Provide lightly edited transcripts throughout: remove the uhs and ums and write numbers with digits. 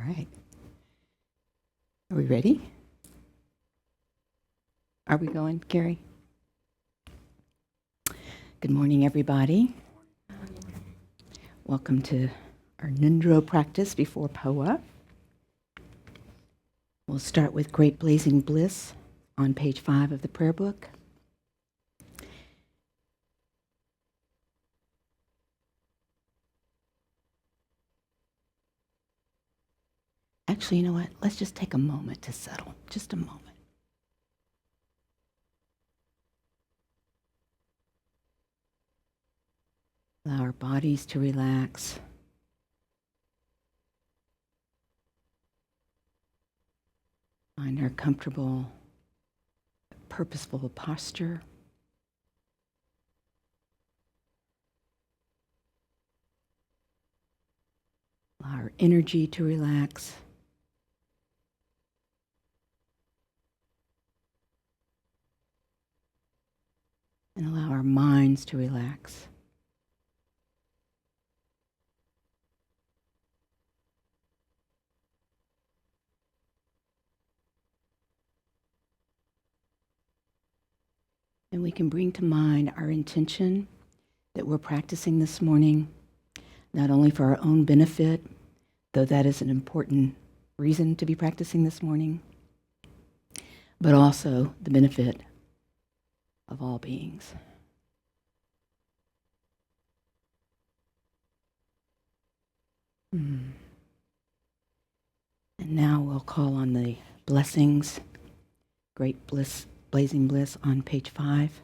right. Are we ready? Are we going, Gary? Good morning, everybody. Welcome to our Ngondro practice before Powa. We'll start with Great Blazing Bliss on page 5 of the prayer book. Actually, you know what? Let's just take a moment to settle. Just a moment. Allow our bodies to relax. Find our comfortable, purposeful posture. Allow our energy to relax. And allow our minds to relax. And we can bring to mind our intention that we're practicing this morning, not only for our own benefit, though that is an important reason to be practicing this morning, but also the benefit of all beings. And now we'll call on the blessings, Great Bliss, Blazing Bliss on page 5.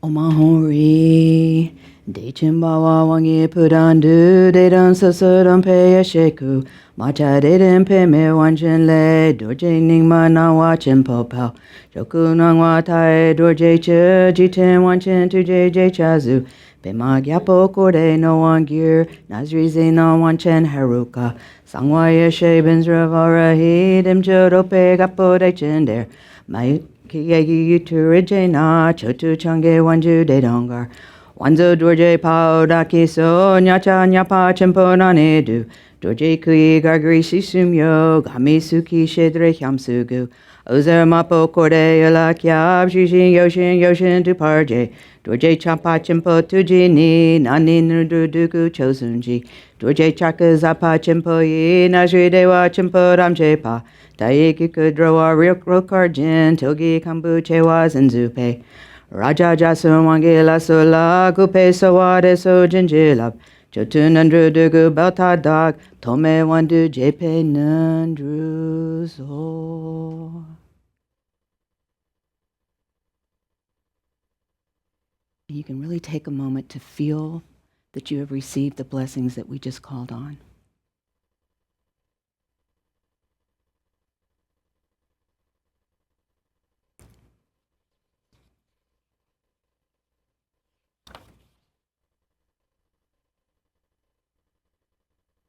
Omahori, De Chimbawa Wangi Pudandu, De Don Sasudon Paya Sheku, Macha De Den Pe Me Wanjin Le, Dorje Ningma Na Wachin Popao, Joku Nangwa Tai, Dorje Che, Jitin Wanchin Tu JJ Chazu, Pema Gyapo Korde No Wangir, Nazrize No Wanchen Haruka, Sangwa Yeshe Benzravarahi, Dim Jodo Pe Gapo De Chinder, Mai Kiyagi Turije Na, Chotu Change Wanju De Dongar. Wanzo dorje pao daki so nyacha nyapa chempo nanedu. Dorje kui gargri sisumyo gami suki shedre hyamsugu. Ozer mapo korde yala kyab jishin yoshin tu parje. Dorje chapa chempo tuji ni nani nududuku chosunji. Dorje chaka zapa chempo yi najri dewa chempo ramje pa. Taiki kudrowa rokarjin togi kambu chewa zenzupe. Raja Jasun Wangila Sula Gupe Sawade So Jinjilab Jotun Nandru Dugu Beltadak Tome Wandu Jepe Nandru So. You can really take a moment to feel that you have received the blessings that we just called on.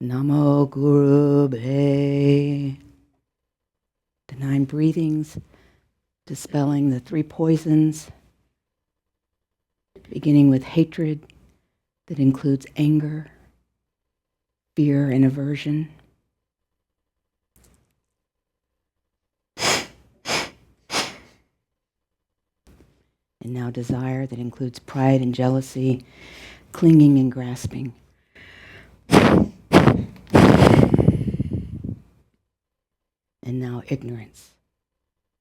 Namo Guru Bhe. The 9 breathings, dispelling the 3 poisons, beginning with hatred that includes anger, fear, and aversion. And now desire that includes pride and jealousy, clinging and grasping. And now ignorance.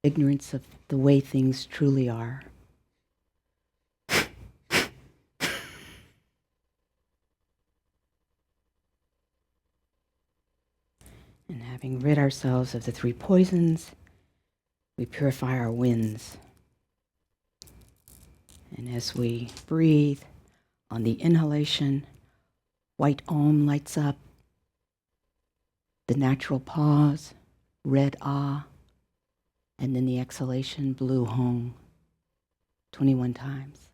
Ignorance of the way things truly are. And having rid ourselves of the 3 poisons, we purify our winds. And as we breathe, on the inhalation, white Om lights up, the natural pause, red Ah, and then the exhalation, blue Hong, 21 times.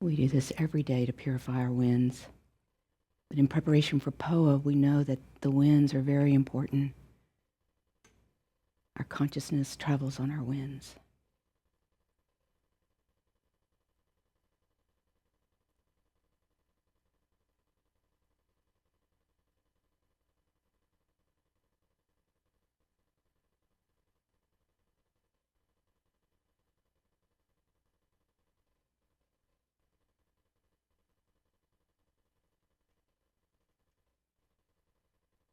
We do this every day to purify our winds. But in preparation for Powa, we know that the winds are very important. Our consciousness travels on our winds.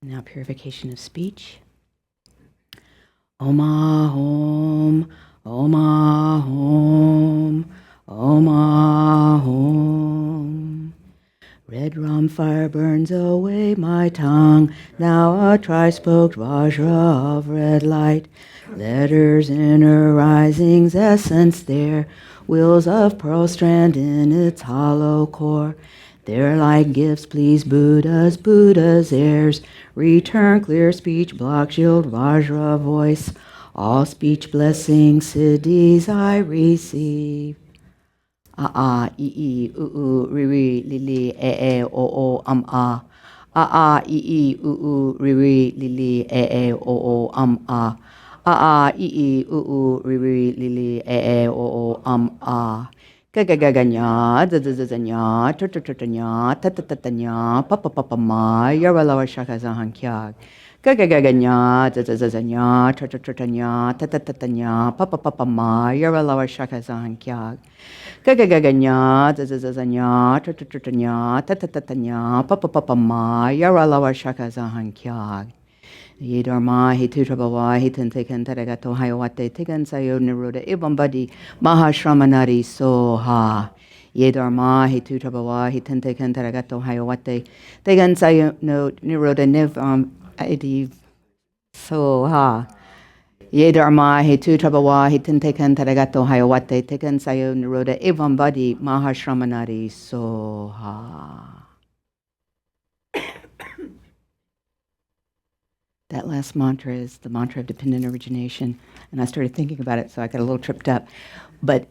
Now purification of speech. Om Ahom, Om Ahom, Om Ahom. Red rum fire burns away my tongue, now a tri-spoked Vajra of red light. Letters inner risings, essence there, wheels of pearl strand in its hollow core. They're like gifts, please Buddhas, Buddha's heirs. Return clear speech, block shield, Vajra voice. All speech blessings, siddhis I receive. I, ri, li, o, ah. I, ri, li, o, ah. I, ri, li, o, ah. Gagagaganya, zazazazanya, turturturtanya, tatatatanya, papapapama, yaralawa shakazahan kyag. Gagagaganya, zazazazanya, turturturtanya, tatatatanya, papapapama, yaralawa shakazahan kyag. Gagagaganya, zazazazanya, turturturtanya, tatatatanya, papapapama, yaralawa shakazahan kyag. Yidharma, Hitutrabawa, Hitantekan Taragato Hayawate, Tegan Sayo Niruda, Ibambadi, Mahashramanari Soha. Yidharma, Hitutrabawa, Hitantekan Taragato Hayawate, Tegan Sayo no Niruda Nivam Adi Soha. Yidharma, Hitutrabawa, Hitantekan Taragato Hayawate, Tegan Sayo Niruda, Ibambadi, Mahashramanari Soha. That last mantra is the mantra of dependent origination. And I started thinking about it, so I got a little tripped up. But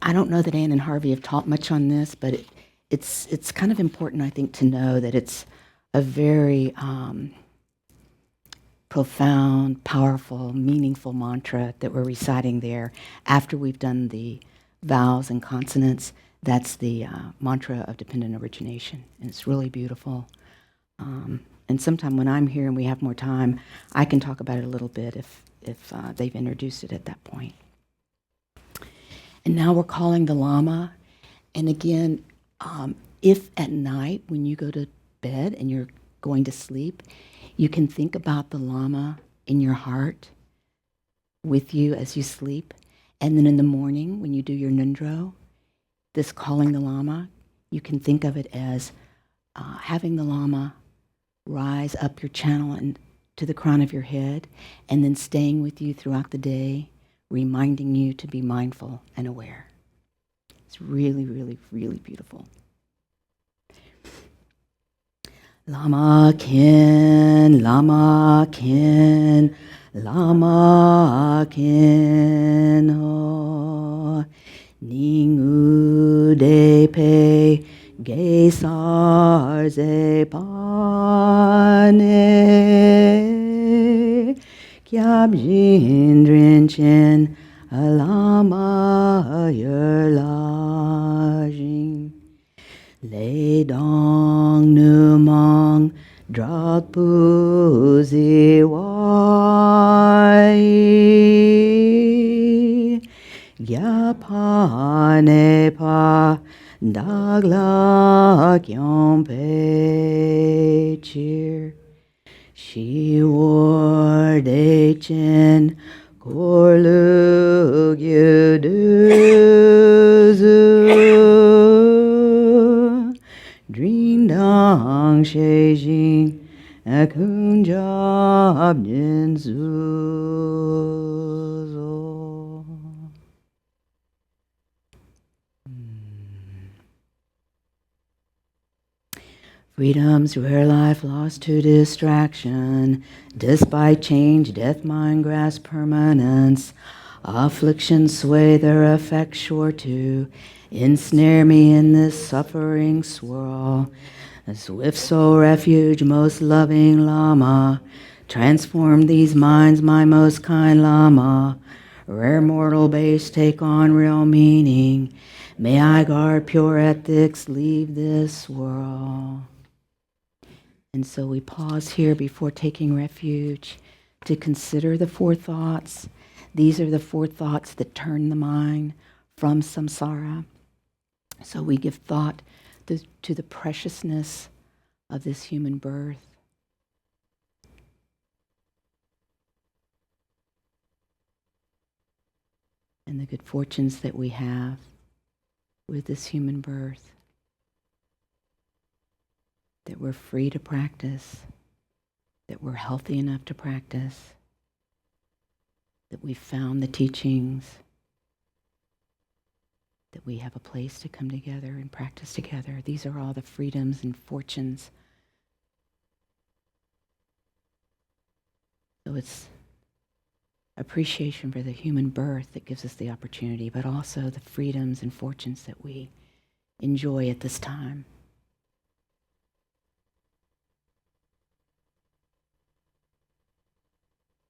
I don't know that Anne and Harvey have taught much on this, but it's kind of important, I think, to know that it's a very profound, powerful, meaningful mantra that we're reciting there after we've done the vowels and consonants. That's the mantra of dependent origination. And it's really beautiful. And sometime when I'm here and we have more time, I can talk about it a little bit if they've introduced it at that point. And now we're calling the Lama. And again, if at night when you go to bed and you're going to sleep, you can think about the Lama in your heart with you as you sleep. And then in the morning when you do your Ngondro, this calling the Lama, you can think of it as having the Lama rise up your channel and to the crown of your head, and then staying with you throughout the day, reminding you to be mindful and aware. It's really, really, really beautiful. Lama kin, Lama kin, Lama kin ho, Ningu de pe, Gesar ze pane, Kyab jindrin chen, Alama yer lajing, Lei dong nu mong, Drag pu zi wai, Gya pa ne pa, Dagla kyom pe cheer, Shi war de chen, Korlu gyu du zu, Dream dang she jing, Akun jab din zu. Freedom's rare life lost to distraction, despite change, death, mind, grasp, permanence. Afflictions sway their effects sure to ensnare me in this suffering swirl. A swift soul refuge, most loving Lama, transform these minds, my most kind Lama. Rare mortal base take on real meaning. May I guard pure ethics, leave this world. And so we pause here before taking refuge to consider the four thoughts. These are the four thoughts that turn the mind from samsara. So we give thought to the preciousness of this human birth. And the good fortunes that we have with this human birth. That we're free to practice, that we're healthy enough to practice, that we've found the teachings, that we have a place to come together and practice together. These are all the freedoms and fortunes. So it's appreciation for the human birth that gives us the opportunity, but also the freedoms and fortunes that we enjoy at this time.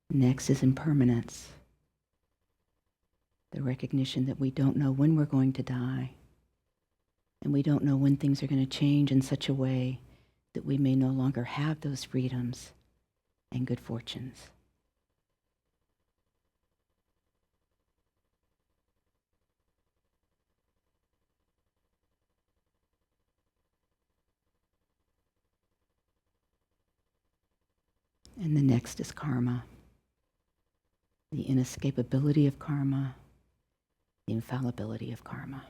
Next is impermanence. The recognition that we don't know when we're going to die, and we don't know when things are going to change in such a way that we may no longer have those freedoms and good fortunes. And the next is karma. The inescapability of karma, the infallibility of karma.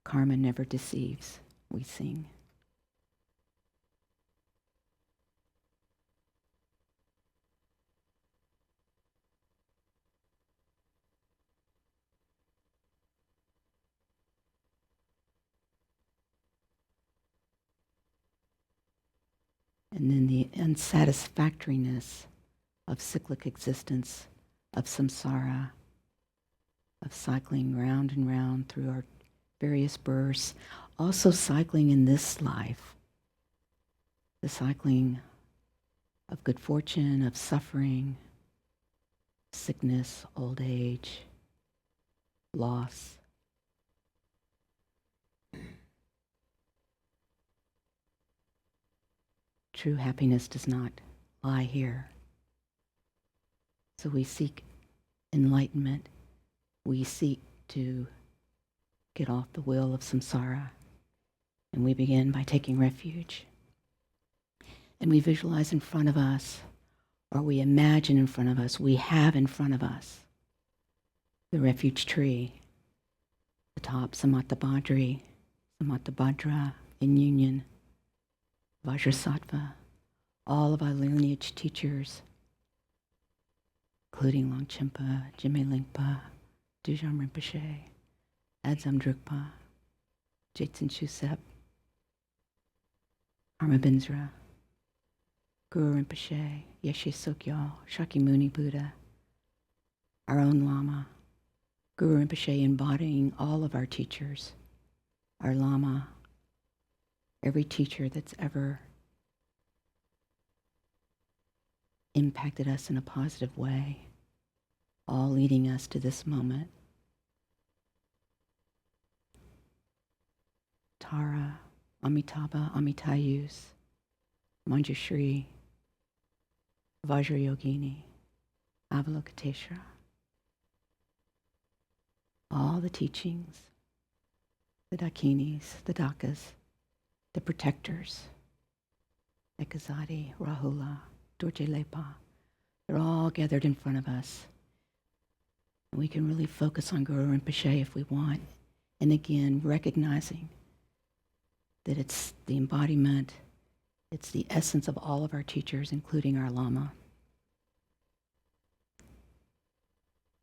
Karma never deceives, we sing. And then the unsatisfactoriness of cyclic existence, of samsara, of cycling round and round through our various births, also cycling in this life, the cycling of good fortune, of suffering, sickness, old age, loss. True happiness does not lie here. So we seek enlightenment. We seek to get off the wheel of samsara. And we begin by taking refuge. And we visualize in front of us, or we imagine in front of us, we have in front of us the refuge tree, the top Samattabhadri, Samattabhadra in union, Vajrasattva, all of our lineage teachers, including Longchenpa, Jime Lingpa, Dujam Rinpoche, Adzam Drukpa, Jetsun Chusep, Karma Binsra, Guru Rinpoche, Yeshe Sokyal, Shakyamuni Buddha, our own Lama, Guru Rinpoche embodying all of our teachers, our Lama, every teacher that's ever impacted us in a positive way, all leading us to this moment. Tara, Amitabha, Amitayus, Manjushri, Vajrayogini, Avalokiteshvara. All the teachings, the Dakinis, the Dakas, the protectors, Ekazati, Rahula, Dorje Lepa, they're all gathered in front of us. And we can really focus on Guru Rinpoche if we want. And again, recognizing that it's the embodiment, it's the essence of all of our teachers, including our Lama.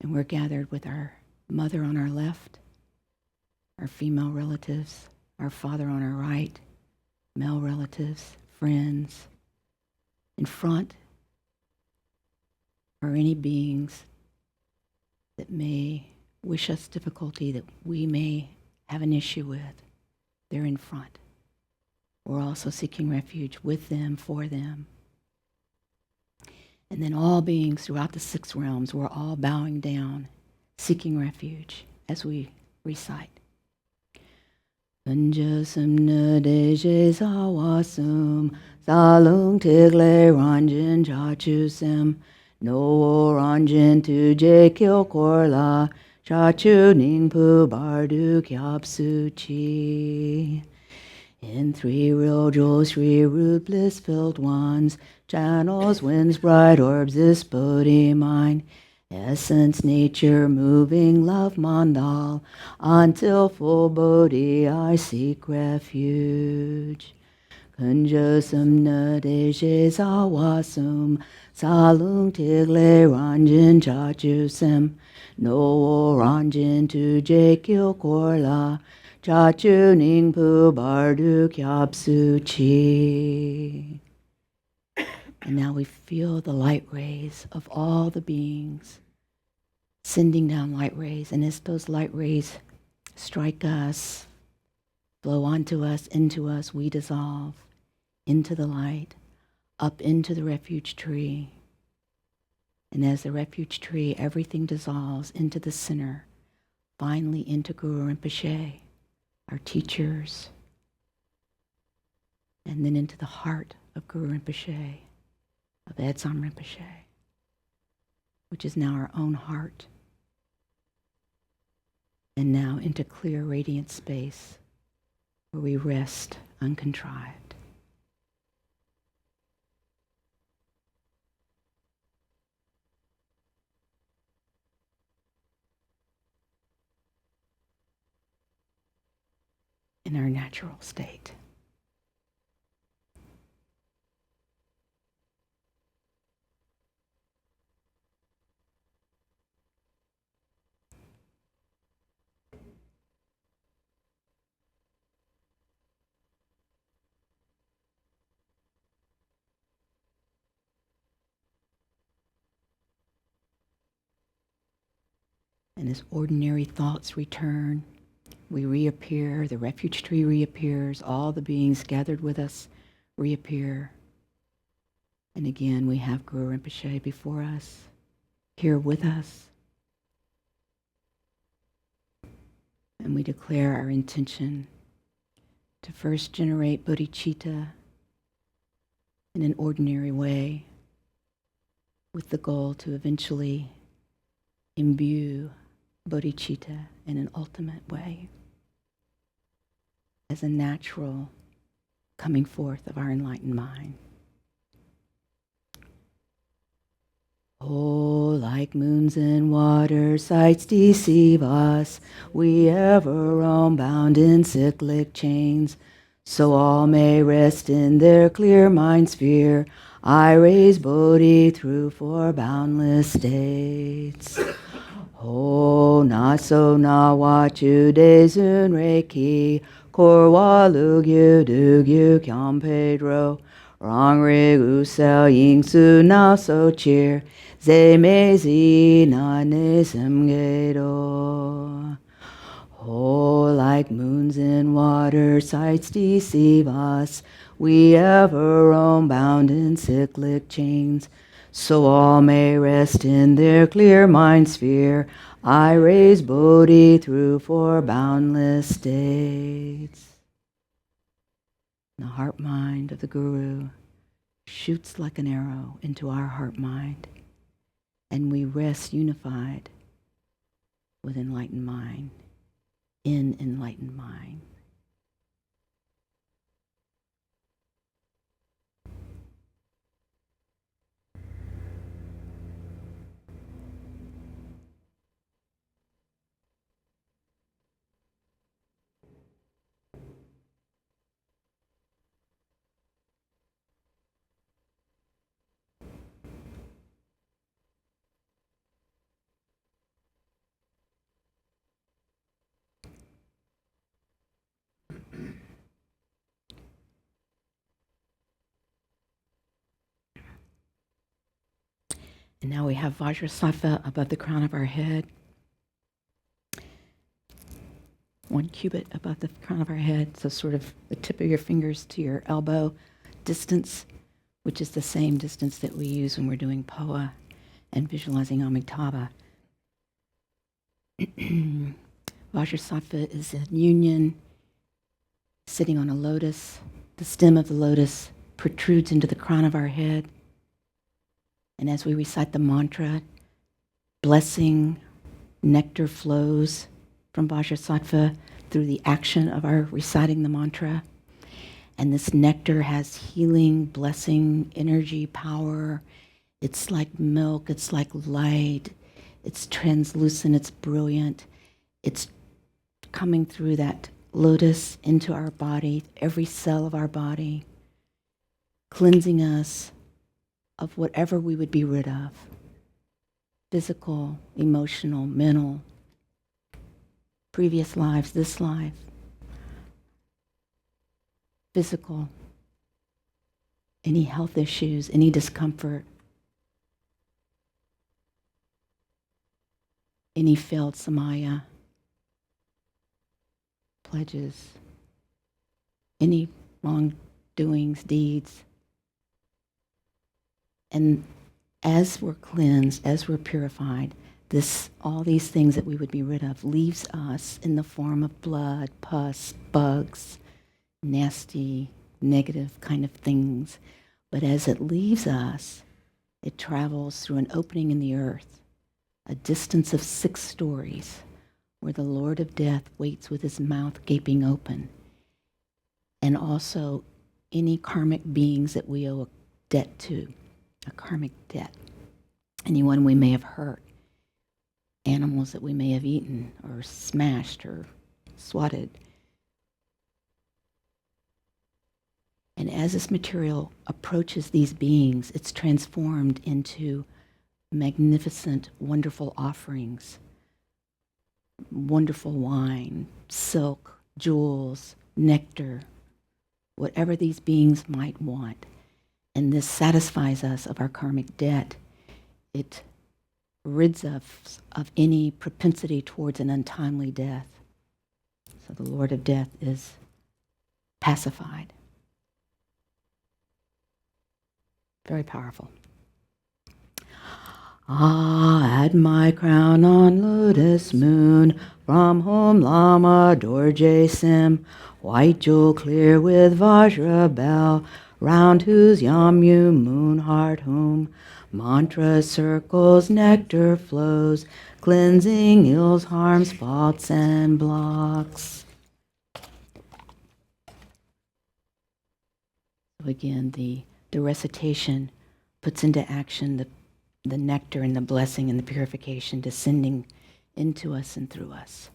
And we're gathered with our mother on our left, our female relatives, our father on our right, male relatives, friends. In front are any beings that may wish us difficulty that we may have an issue with. They're in front. We're also seeking refuge with them, for them. And then all beings throughout the 6 realms, we're all bowing down, seeking refuge as we recite. Kunjasumna deje sawasum, salung tigle ranjin chachusem, no ranjin tuje kyo korla, chachu ningpu bardu kyapsu chi. In 3 real jewels, 3 root bliss-filled ones, channels, winds, bright orbs, this Bodhi mind, essence, nature, moving, love, mandal, until full Bodhi I seek refuge. Kunjasum na deje zawasum, salung tigle ranjin chachusem, no ranjin tuje kyo korla, chachu ningpu bardu kyapsu chi. And now we feel the light rays of all the beings sending down light rays. And as those light rays strike us, flow onto us, into us, we dissolve into the light, up into the refuge tree. And as the refuge tree, everything dissolves into the center, finally into Guru Rinpoche, our teachers, and then into the heart of Guru Rinpoche, of Edzam Rinpoche, which is now our own heart, and now into clear, radiant space where we rest uncontrived. In our natural state. And as ordinary thoughts return, we reappear, the refuge tree reappears, all the beings gathered with us reappear. And again, we have Guru Rinpoche before us, here with us. And we declare our intention to first generate bodhicitta in an ordinary way, with the goal to eventually imbue bodhicitta in an ultimate way, as a natural coming forth of our enlightened mind. Oh, like moons in water, sights deceive us. We ever roam bound in cyclic chains, so all may rest in their clear mind sphere. I raise Bodhi through 4 boundless states. Oh, na so na wachu dezun reiki, korwa lugyu dugyu kyam pedro, rong rigu sel ying su na so cheer, ze me zi na ne sem gedo. Oh, like moons in water, sights deceive us. We ever roam bound in cyclic chains, so all may rest in their clear mind sphere. I raise Bodhi through 4 boundless states. The heart mind of the Guru shoots like an arrow into our heart mind, and we rest unified with enlightened mind, in enlightened mind. And now we have Vajrasattva above the crown of our head. 1 cubit above the crown of our head, so sort of the tip of your fingers to your elbow distance, which is the same distance that we use when we're doing Powa and visualizing Amitabha. Vajrasattva is a union sitting on a lotus. The stem of the lotus protrudes into the crown of our head. And as we recite the mantra, blessing, nectar flows from Vajrasattva through the action of our reciting the mantra. And this nectar has healing, blessing, energy, power. It's like milk, it's like light, it's translucent, it's brilliant. It's coming through that lotus into our body, every cell of our body, cleansing us of whatever we would be rid of. Physical, emotional, mental, previous lives, this life. Physical, any health issues, any discomfort, any failed samaya, pledges, any wrongdoings, deeds. And as we're cleansed, as we're purified, all these things that we would be rid of leaves us in the form of blood, pus, bugs, nasty, negative kind of things. But as it leaves us, it travels through an opening in the earth, a distance of 6 stories, where the Lord of Death waits with his mouth gaping open. And also any karmic beings that we owe a debt to, a karmic debt. Anyone we may have hurt, animals that we may have eaten or smashed or swatted. And as this material approaches these beings, it's transformed into magnificent, wonderful offerings. Wonderful wine, silk, jewels, nectar, whatever these beings might want. And this satisfies us of our karmic debt. It rids us of any propensity towards an untimely death. So the Lord of Death is pacified. Very powerful. Ah, at my crown on lotus moon, from whom Lama Dorje Sim, white jewel clear with Vajra bell, round whose Yamyu moon heart whom mantra circles, nectar flows, cleansing ills, harms, faults, and blocks. So again, the recitation puts into action the nectar and the blessing and the purification descending into us and through us.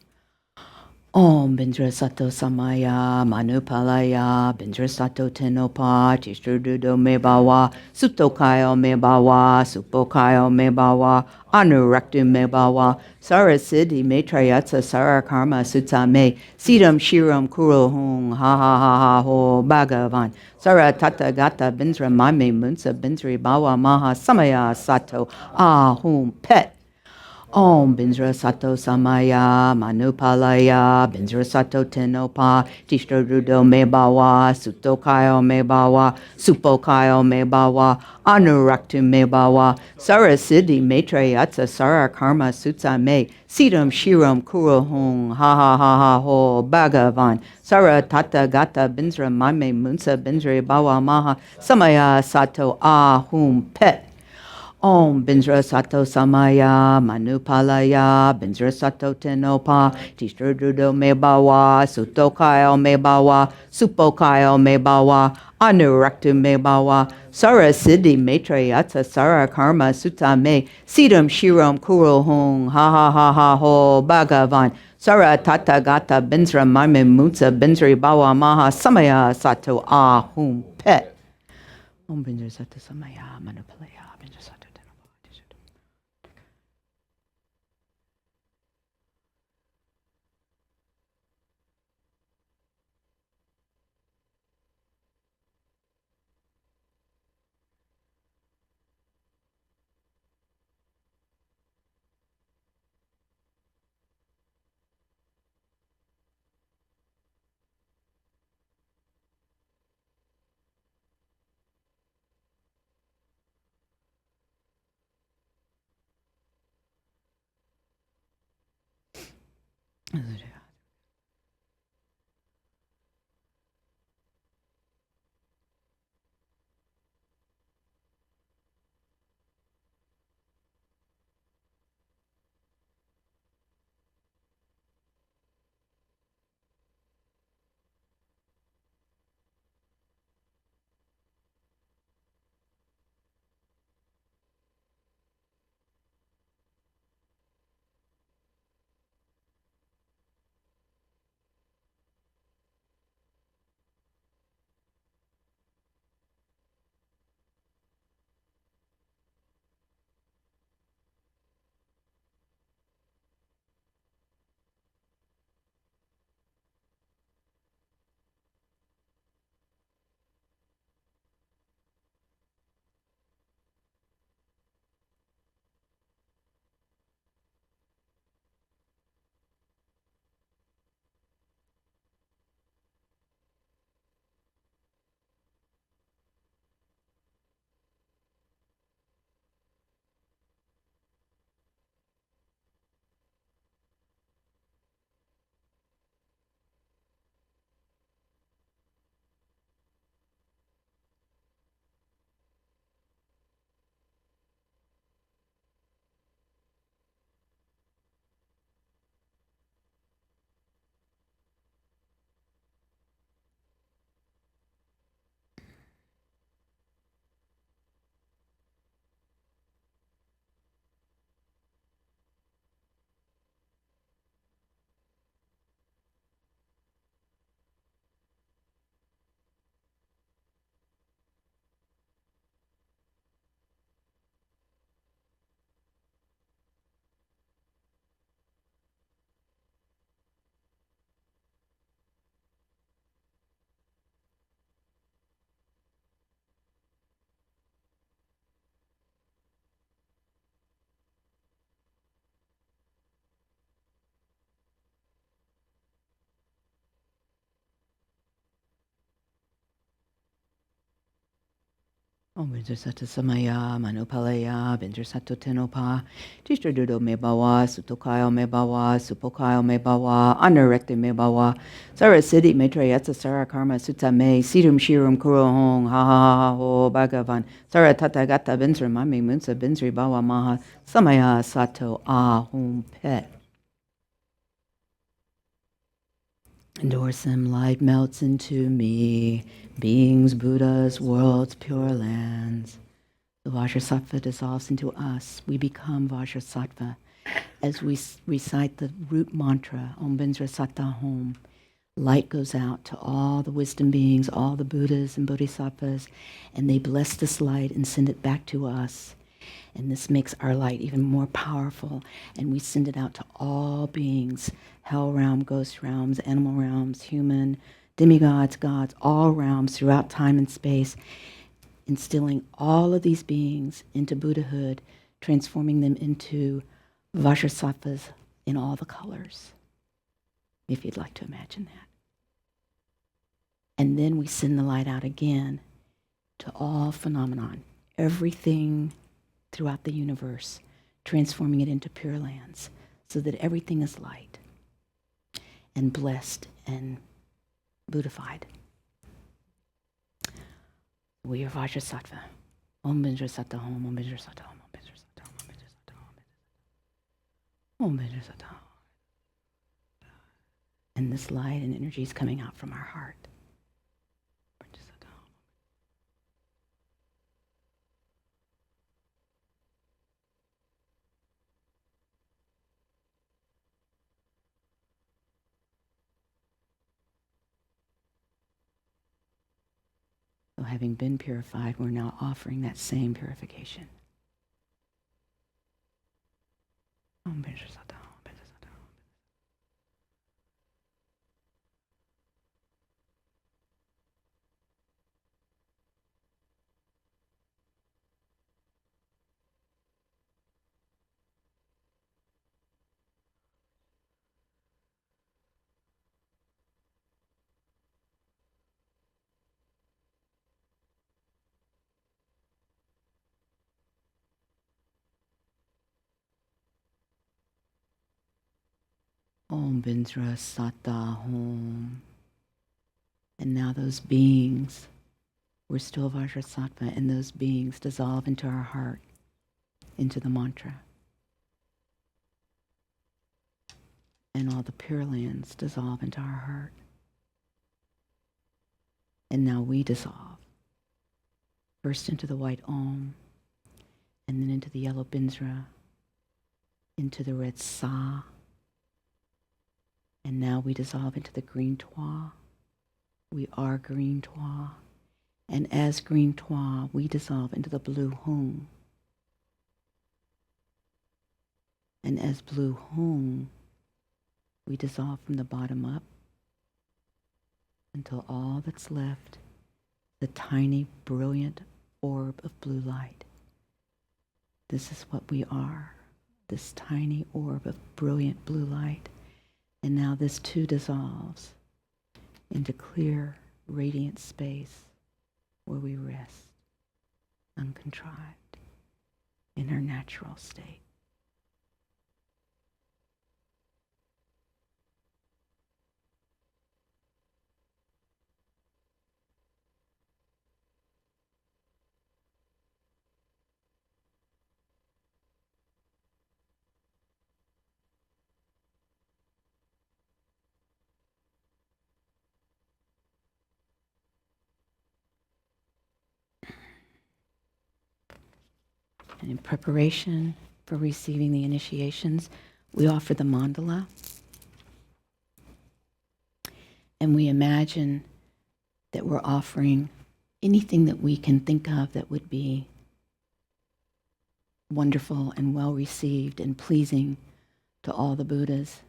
Om Bindra Sato Samaya Manupalaya Bindra Sato Tenopa Tishrududo Mebawa Sutokayo Mebawa Supokayo Mebawa Anuraktu Mebawa Sarasiddhi Maitryatsa Sara Karma Sutame Sidam Shiram Kuro Hung Ha Ha Ha Ha Ho Bhagavan Sara Tata Gata Bindra Mame Munsa Bindri Bawa Maha Samaya Sato Ahum Pet Om Bindra Sato Samaya Manupalaya Bindra Sato Tenopa Tishtarudo Mebawa Sutokayo Mebawa Supokayo Mebawa Anuraktu Mebawa Sarasiddhi Maitryatsa Sara Karma Sutsa Me Sidam Shiram Kurohung Ha Ha Ha Ha Ho Bhagavan Sara Tata Gata Bindra Mame Munsa Bindri Bawa Maha Samaya Sato Ahum Pet Om Bindra Sato Samaya Manupalaya Bindra Sato Tenopa Tishrududo Mebawa Sutokayo Mebawa Supokayo Mebawa Anuraktu Mebawa Sarasiddhi Maitryatsa Sara Karma Sutta Me Sidam Shiram Kurohung Ha Ha Ha Ha Ho Bhagavan Sara Tata Gata Bindra Mame Mutsa Bindri Bawa Maha Samaya Sato Ahum Pet Om Bindra Sato Samaya Manupalaya Bindra Sato Om Vindrasata Samaya, Manupalaya, Vindrasato Tenopa, Tishtradudo Mebawa, Sutokayo Mebawa, Supokayo Mebawa, Anurekte Mebawa, Sara Siddhi Maitreya Sara Karma Sutta Me, Siddham Shiram Kuro Hong, Ha Ha Ha Ho, Bhagavan, Sara Tathagata Vinsra Mami Munsa Vinsri Bawa Maha, Samaya Sato Ahum Pet. Endorsem light melts into me, beings, Buddhas, worlds, pure lands. The Vajrasattva dissolves into us. We become Vajrasattva. As we recite the root mantra, Om Vajrasattva Hom, light goes out to all the wisdom beings, all the Buddhas and Bodhisattvas, and they bless this light and send it back to us. And this makes our light even more powerful. And we send it out to all beings, hell realm, ghost realms, animal realms, human, demigods, gods, all realms throughout time and space, instilling all of these beings into Buddhahood, transforming them into Vajradhattvas in all the colors, if you'd like to imagine that. And then we send the light out again to all phenomenon, everything throughout the universe, transforming it into pure lands so that everything is light and blessed and Buddhified. We are Vajrasattva. Om Vajrasattva Om, Om Vajrasattva Om, Om Vajrasattva Om, Om Vajrasattva Om, Om Vajrasattva Om. And this light and energy is coming out from our heart. So having been purified, we're now offering that same purification. Om Vajrasattva Om, Vajrasattva Om. Om Bindra Sata Hom. And now those beings, we're still Vajrasattva, and those beings dissolve into our heart, into the mantra. And all the Pure Lands dissolve into our heart. And now we dissolve. First into the white Om, and then into the yellow Bindra, into the red Sa, and now we dissolve into the green Twa. We are green Twa. And as green Twa, we dissolve into the blue Hum. And as blue Hum, we dissolve from the bottom up until all that's left, the tiny, brilliant orb of blue light. This is what we are, this tiny orb of brilliant blue light. And now this too dissolves into clear, radiant space where we rest, uncontrived, in our natural state. And in preparation for receiving the initiations, we offer the mandala. And we imagine that we're offering anything that we can think of that would be wonderful and well received and pleasing to all the Buddhas,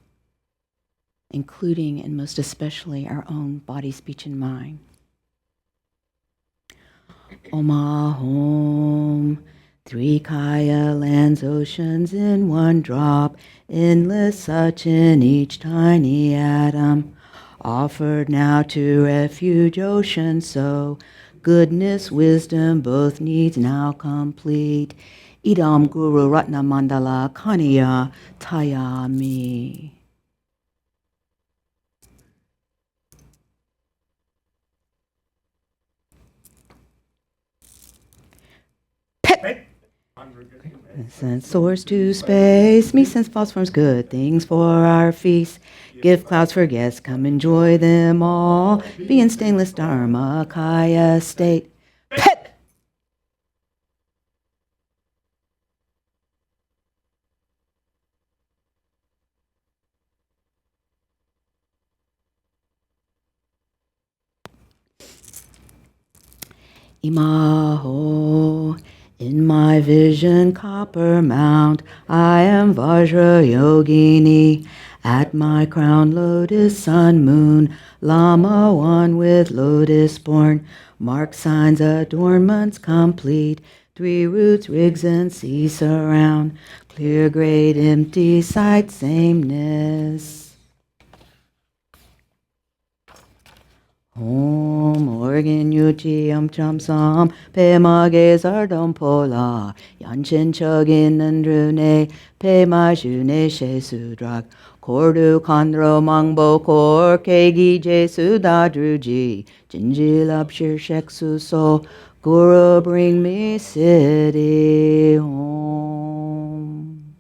including and most especially our own body, speech, and mind. Om Ahom. Three kaya lands, oceans in one drop, endless such in each tiny atom, offered now to refuge ocean so, goodness, wisdom, both needs now complete. Idam Guru Ratna Mandala Kaniya Tayami. Sense soars to space, me sense false forms good things for our feast. Give clouds for guests, come enjoy them all. Be in stainless Dharma Kaya state. Pet! Imaho. In my vision, copper mount, I am Vajra Yogini. At my crown, lotus, sun, moon, Lama one with lotus born. Mark signs, adornments complete. 3 roots, rigs, and sea surround. Clear, great, empty sight, sameness. Om organ yuchi cham sam pe mage zardom pola yanchin chugin andrune pe ma shune she sudrak kordu kandro mangbo kor kegi je sudadruji jinji lapshir sheksu so guru bring me city home.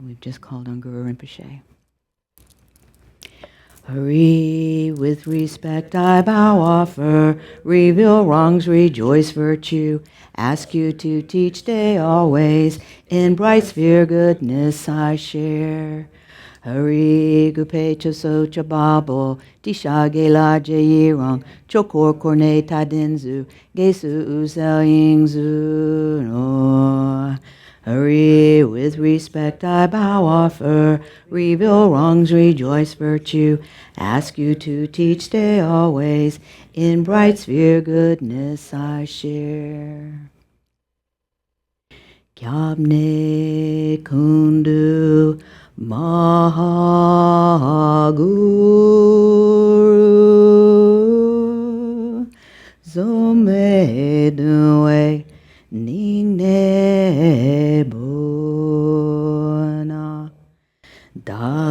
We've just called on Guru Rinpoche. Hurry, with respect I bow offer, reveal wrongs, rejoice virtue, ask you to teach day always, in bright sphere goodness I share. Hurry, gupe choso chababo, tisha gela jayirong, chokor korne tadinzu, gesu uzel yingzu no. Hurry, with respect I bow offer, reveal wrongs, rejoice virtue, ask you to teach day always, in bright sphere goodness I share. Kyabne kundu mahaguru zome. Due ning nebo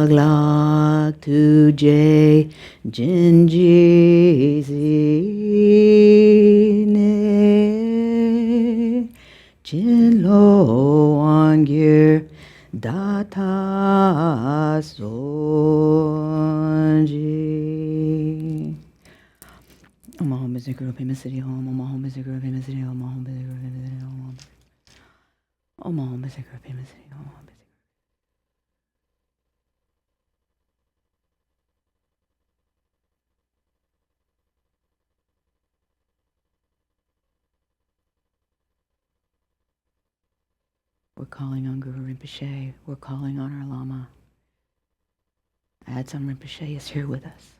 Taglak tuje jinji zine jinlo wangir data sonji. Oh, my home is a group, famous city home. Oh, my home is a group, famous city home. My home is a group, famous city home. Oh, my home is a group, famous city home. We're calling on Guru Rinpoche. We're calling on our Lama. Adsam Rinpoche is here with us.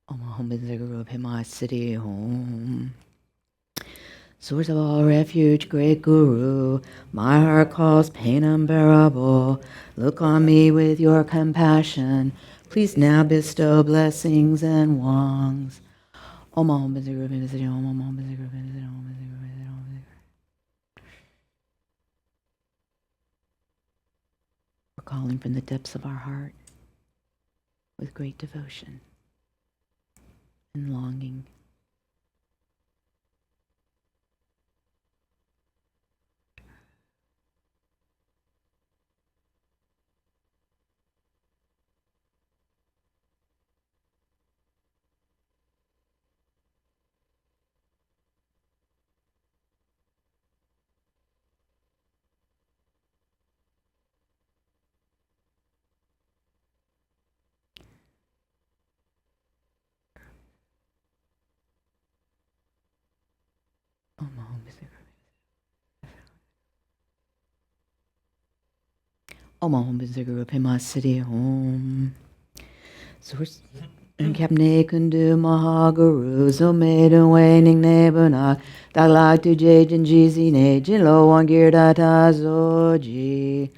Om Hum is the Guru of Himai City Home. Source of all refuge, great Guru, my heart calls pain unbearable. Look on me with your compassion. Please now bestow blessings and wangs. Om Hum is the Guru of Himai City Home. Om Hum is the Guru of Himai City Home. We're calling from the depths of our heart with great devotion and longing. Om Hum is the Guru. Om Hum is the Guru of Himai City Home. Source Kapne Kundu Mahaguru Zomedu Waning Nebuna Daglak to Jajin Jizi Ne Jinlo Wangir Data Zoji.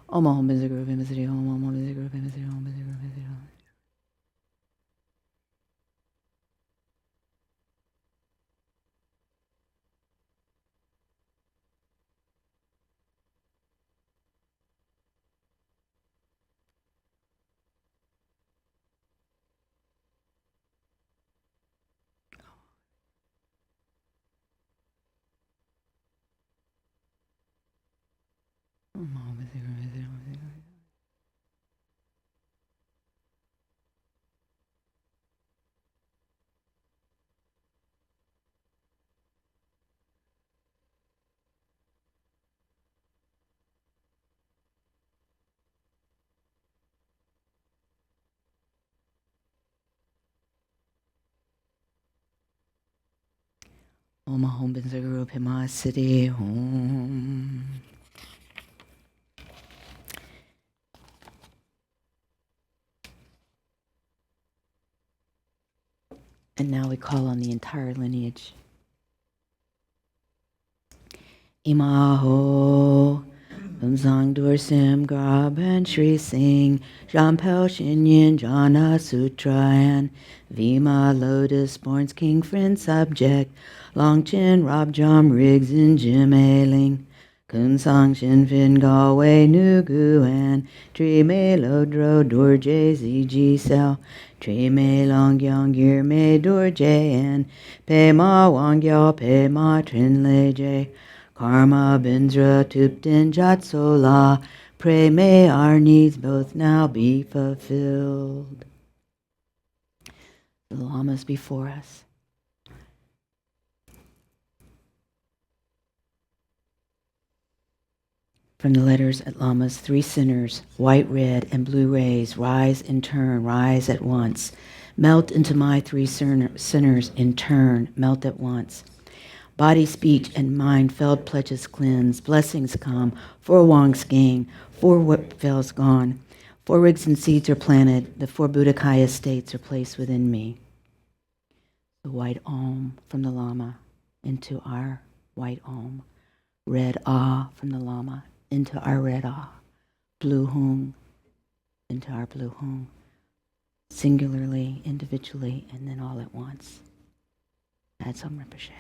Om Hum is the Guru of Himai City Home. Om Hum is the Guru of Himai City Home. Om Hum is the Guru of Himai City Home. Om Hum is the Guru of Himai City Home. And now we call on the entire lineage. Imaho, Umsang Dursim Grab and Shri Singh, Jampel Shinyan Jana Sutrayan, Vima Lotus Born's King Friend Subject, Longchin Rob Jam Riggs and Jim Ailing, Kunsang Shin Fin Galway Nuguan, Tri Me Lodro Dorje ZG Sel, Tri Me Long Yang Gir Me Dorje and Pe Ma Wang Yao Pe Ma Trin Le J. Karma Bindra Tuptin Jatsola, pray may our needs both now be fulfilled. The Lamas before us. From the letters at Lamas, 3 sinners, white, red, and blue rays, rise in turn, rise at once. Melt into my 3 sinners in turn, melt at once. Body, speech, and mind felled pledges cleanse, blessings come, 4 wongs gain, 4 whip fells gone, 4 wigs and seeds are planted. The 4 Buddhakaya states are placed within me. The white Om from the Lama into our white Om. Red Ah from the Lama into our red Ah. Blue Hung into our blue Hung. Singularly, individually, and then all at once. That's Om Rinpoche.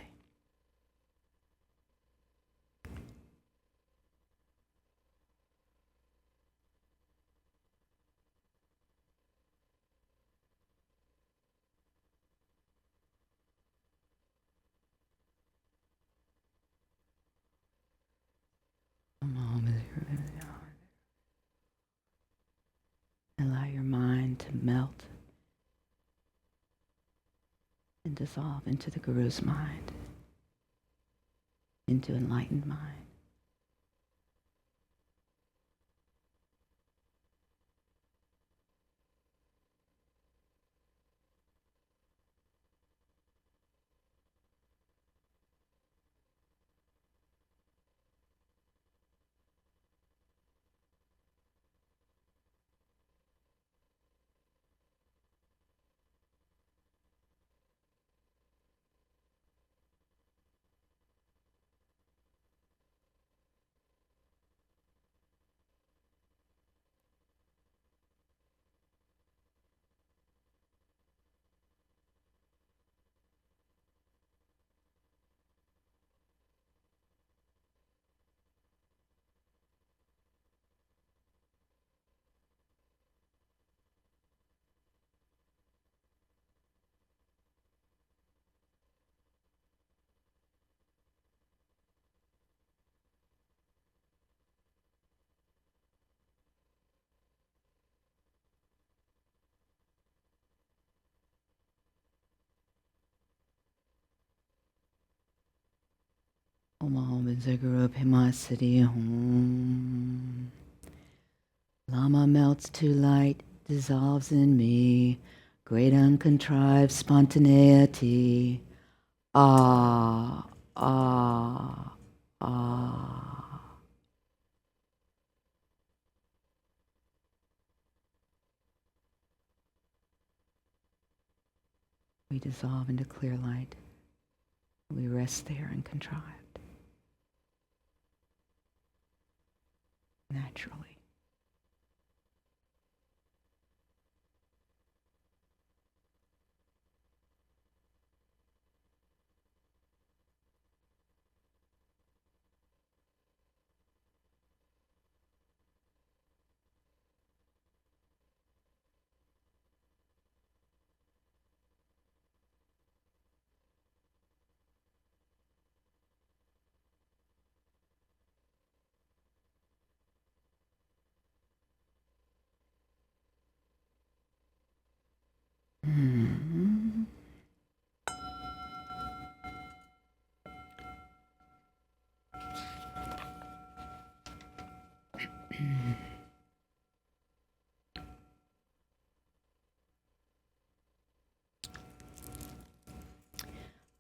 Allow your mind to melt and dissolve into the Guru's mind, into enlightened mind. Om Zaguru Pema Siddhi Om. Lama melts to light, dissolves in me, great uncontrived spontaneity. Ah, ah, ah. We dissolve into clear light. We rest there uncontrived. Naturally. Mm-hmm.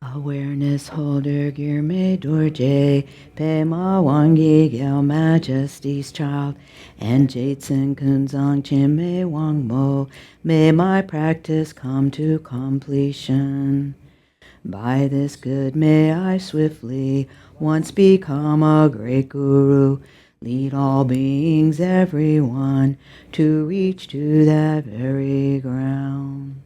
Awareness holder Girme Dorje, Pema Wangi Gyal Majesty's child, and Jatsen Kunzang Chime Wang Mo, may my practice come to completion. By this good may I swiftly once become a great guru, lead all beings, everyone, to reach to that very ground.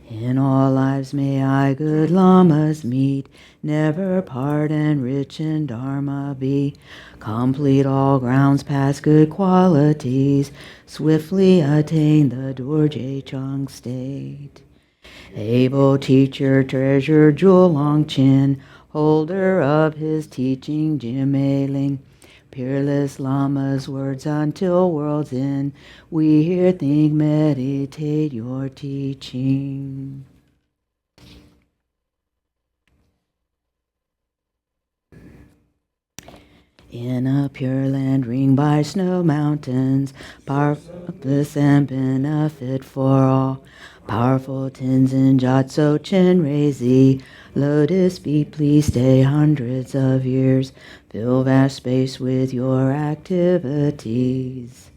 In all lives may I good lamas meet, never part and rich in dharma be, complete all grounds past good qualities, swiftly attain the Dorje Chung state. Able teacher, treasure, jewel long chin, holder of his teaching, Jimailing, peerless Lama's words until world's end, we here think, meditate your teaching. In a pure land ringed by snow mountains, purpose and benefit for all, powerful Tenzin Gyatso Chenrezi, lotus feet please stay hundreds of years, fill vast space with your activities.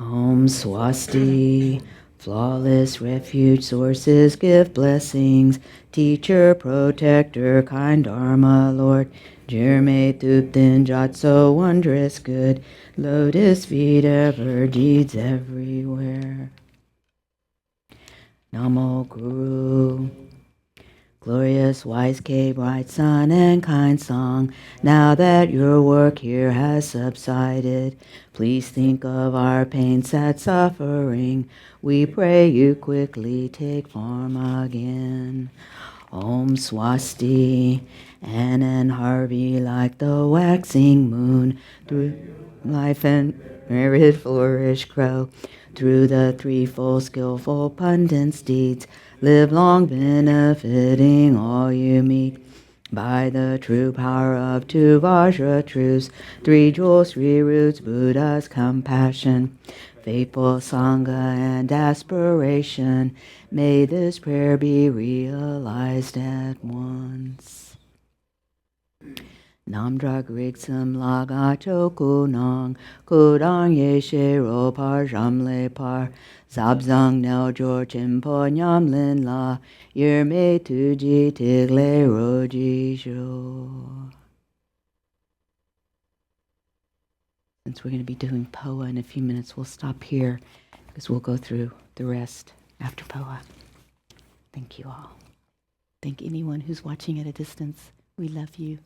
Om Swasti. Flawless refuge sources give blessings. Teacher, protector, kind Dharma Lord. Jirme Thupten Jatso wondrous good. Lotus feet ever, deeds everywhere. Namo Guru. Glorious, wise K, bright sun and kind song, now that your work here has subsided, please think of our pain, sad suffering. We pray you quickly take form again. Om Swasti, Anne and Harvey like the waxing moon, through life and merit flourish grow, through the threefold skillful pundit's deeds, live long benefiting all you meet. By the true power of two Vajra truths, three jewels, three roots, Buddha's compassion, faithful Sangha and aspiration, may this prayer be realized at once. Namdra Grigsam Laga Chokunang Kudang Yeshe Ro Par Jamle Par Sabzang Nel Jor Chimpo Nyamlin La Yerme Tuji Tigle Roji Jo. Since we're going to be doing Powa in a few minutes, we'll stop here because we'll go through the rest after Powa. Thank you all. Thank anyone who's watching at a distance. We love you.